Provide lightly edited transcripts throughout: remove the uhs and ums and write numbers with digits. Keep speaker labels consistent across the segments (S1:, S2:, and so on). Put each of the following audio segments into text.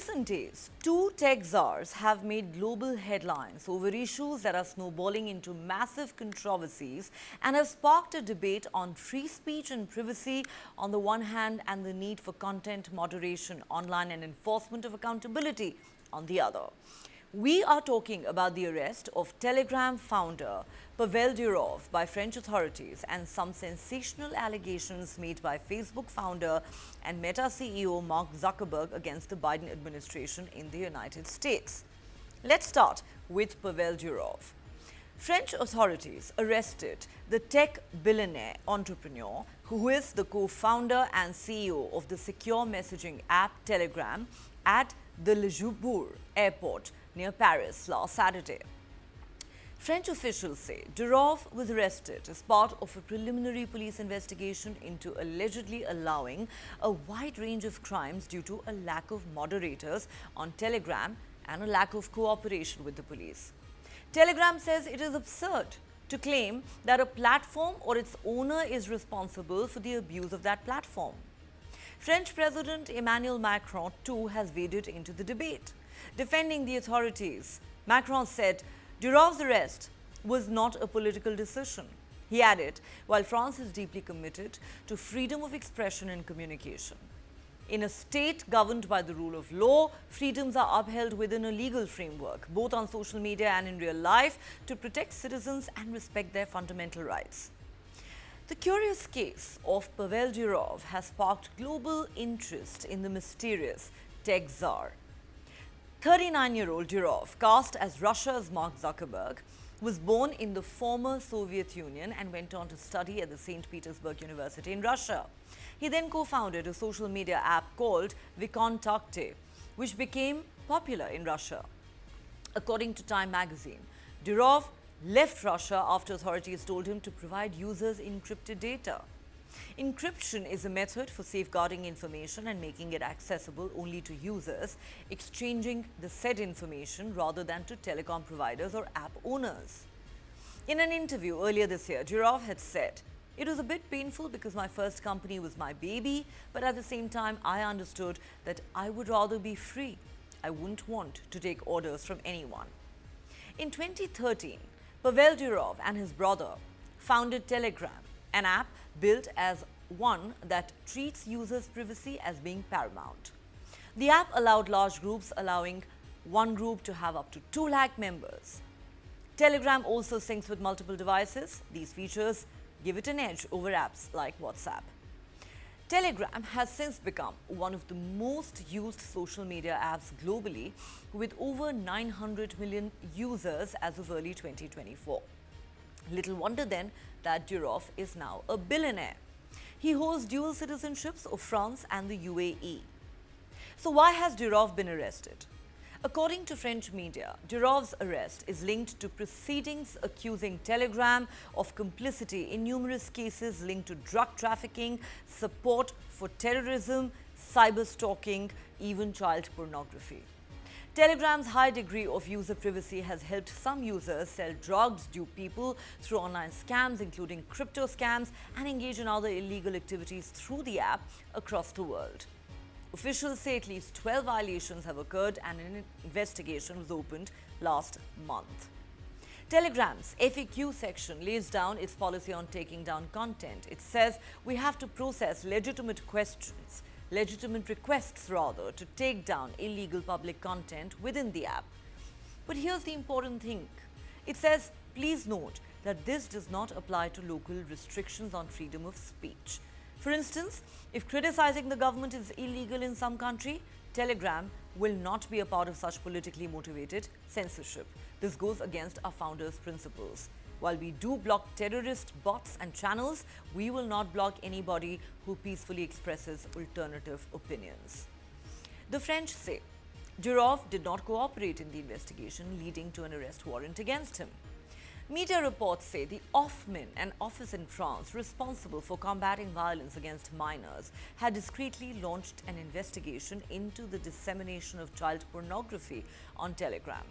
S1: recent days, two tech czars have made global headlines over issues that are snowballing into massive controversies and have sparked a debate on free speech and privacy on the one hand and the need for content moderation online and enforcement of accountability on the other. We are talking about the arrest of Telegram founder Pavel Durov by French authorities and some sensational allegations made by Facebook founder and Meta CEO Mark Zuckerberg against the Biden administration in the United States. Let's start with Pavel Durov. French authorities arrested the tech billionaire entrepreneur who is the co-founder and CEO of the secure messaging app Telegram at the Le Joubourg airport near Paris last Saturday. French officials say Durov was arrested as part of a preliminary police investigation into allegedly allowing a wide range of crimes due to a lack of moderators on Telegram and a lack of cooperation with the police. Telegram says it is absurd to claim that a platform or its owner is responsible for the abuse of that platform. French President Emmanuel Macron too has waded into the debate. Defending the authorities, Macron said Durov's arrest was not a political decision. He added, while France is deeply committed to freedom of expression and communication. In a state governed by the rule of law, freedoms are upheld within a legal framework, both on social media and in real life, to protect citizens and respect their fundamental rights. The curious case of Pavel Durov has sparked global interest in the mysterious tech czar. 39-year-old Durov, cast as Russia's Mark Zuckerberg, was born in the former Soviet Union and went on to study at the St. Petersburg University in Russia. He then co-founded a social media app called VKontakte, which became popular in Russia. According to Time magazine, Durov left Russia after authorities told him to provide users encrypted data. Encryption is a method for safeguarding information and making it accessible only to users exchanging the said information rather than to telecom providers or app owners. In an interview earlier this year, Durov had said, "It was a bit painful because my first company was my baby, but at the same time I understood that I would rather be free. I wouldn't want to take orders from anyone." In 2013, Pavel Durov and his brother founded Telegram, an app built as one that treats users' privacy as being paramount. The app allowed large groups, allowing one group to have up to 2 lakh members. Telegram also syncs with multiple devices. These features give it an edge over apps like WhatsApp. Telegram has since become one of the most used social media apps globally, with over 900 million users as of early 2024. Little wonder then that Durov is now a billionaire. He holds dual citizenships of France and the UAE. So why has Durov been arrested? According to French media, Durov's arrest is linked to proceedings accusing Telegram of complicity in numerous cases linked to drug trafficking, support for terrorism, cyber stalking, even child pornography. Telegram's high degree of user privacy has helped some users sell drugs, dupe people through online scams, including crypto scams, and engage in other illegal activities through the app across the world. Officials say at least 12 violations have occurred and an investigation was opened last month. Telegram's FAQ section lays down its policy on taking down content. It says we have to process legitimate requests to take down illegal public content within the app. But here's the important thing. It says, please note that this does not apply to local restrictions on freedom of speech. For instance, if criticizing the government is illegal in some country, Telegram will not be a part of such politically motivated censorship. This goes against our founders' principles. While we do block terrorist bots and channels, we will not block anybody who peacefully expresses alternative opinions. The French say Durov did not cooperate in the investigation, leading to an arrest warrant against him. Media reports say the OFMIN, an office in France responsible for combating violence against minors, had discreetly launched an investigation into the dissemination of child pornography on Telegram.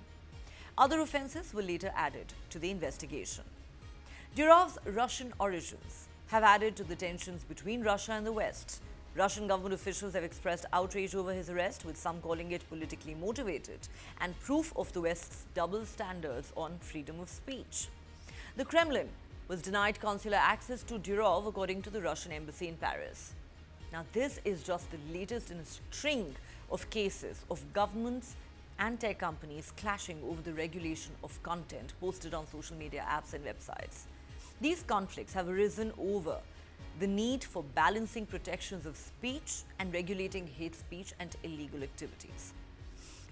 S1: Other offenses were later added to the investigation. Durov's Russian origins have added to the tensions between Russia and the West. Russian government officials have expressed outrage over his arrest, with some calling it politically motivated and proof of the West's double standards on freedom of speech. The Kremlin was denied consular access to Durov, according to the Russian embassy in Paris. Now, this is just the latest in a string of cases of governments and tech companies clashing over the regulation of content posted on social media apps and websites. These conflicts have arisen over the need for balancing protections of speech and regulating hate speech and illegal activities.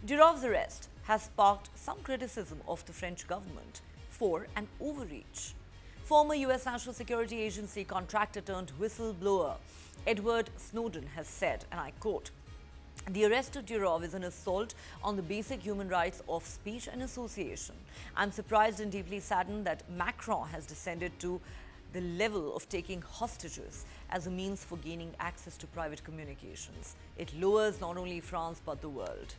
S1: Durov's arrest has sparked some criticism of the French government for an overreach. Former US National Security Agency contractor turned whistleblower Edward Snowden has said, and I quote, "The arrest of Durov is an assault on the basic human rights of speech and association. I'm surprised and deeply saddened that Macron has descended to the level of taking hostages as a means for gaining access to private communications. It lowers not only France but the world."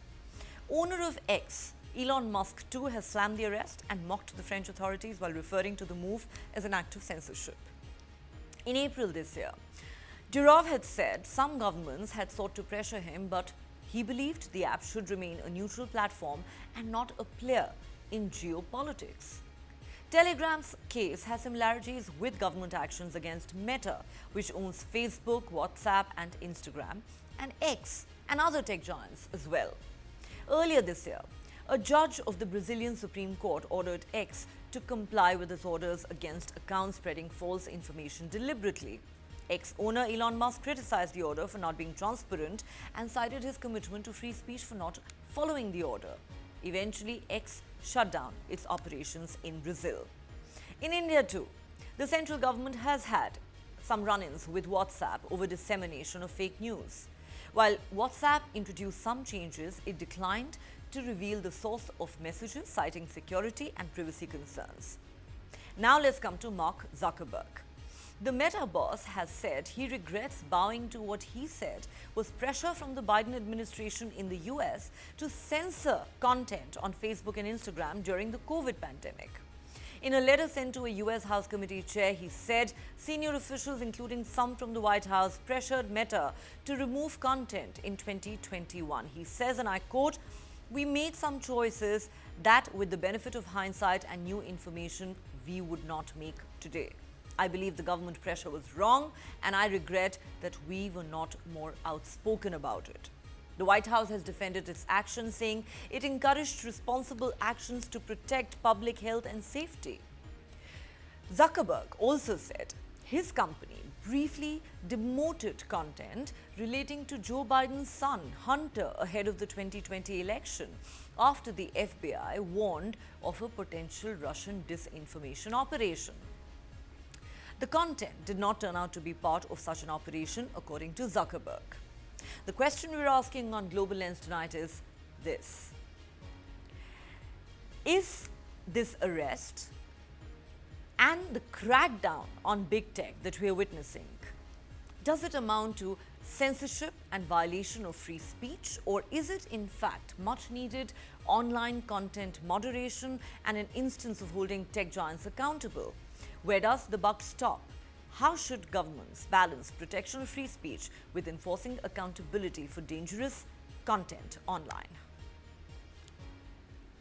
S1: Owner of X, Elon Musk too has slammed the arrest and mocked the French authorities while referring to the move as an act of censorship. In April this year, Durov had said some governments had sought to pressure him, but he believed the app should remain a neutral platform and not a player in geopolitics. Telegram's case has similarities with government actions against Meta, which owns Facebook, WhatsApp, and Instagram, and X and other tech giants as well. Earlier this year, a judge of the Brazilian Supreme Court ordered X to comply with its orders against accounts spreading false information deliberately. Ex-owner Elon Musk criticized the order for not being transparent and cited his commitment to free speech for not following the order. Eventually, X shut down its operations in Brazil. In India too, the central government has had some run-ins with WhatsApp over dissemination of fake news. While WhatsApp introduced some changes, it declined to reveal the source of messages, citing security and privacy concerns. Now let's come to Mark Zuckerberg. The Meta boss has said he regrets bowing to what he said was pressure from the Biden administration in the US to censor content on Facebook and Instagram during the COVID pandemic. In a letter sent to a US House Committee chair, he said senior officials, including some from the White House, pressured Meta to remove content in 2021. He says, and I quote, "We made some choices that, with the benefit of hindsight and new information, we would not make today. I believe the government pressure was wrong, and I regret that we were not more outspoken about it." The White House has defended its actions, saying it encouraged responsible actions to protect public health and safety. Zuckerberg also said his company briefly demoted content relating to Joe Biden's son, Hunter, ahead of the 2020 election, after the FBI warned of a potential Russian disinformation operation. The content did not turn out to be part of such an operation, according to Zuckerberg. The question we're asking on Global Lens tonight is this: is this arrest and the crackdown on big tech that we are witnessing, does it amount to censorship and violation of free speech, or is it in fact much needed online content moderation and an instance of holding tech giants accountable? Where does the buck stop? How should governments balance protection of free speech with enforcing accountability for dangerous content online?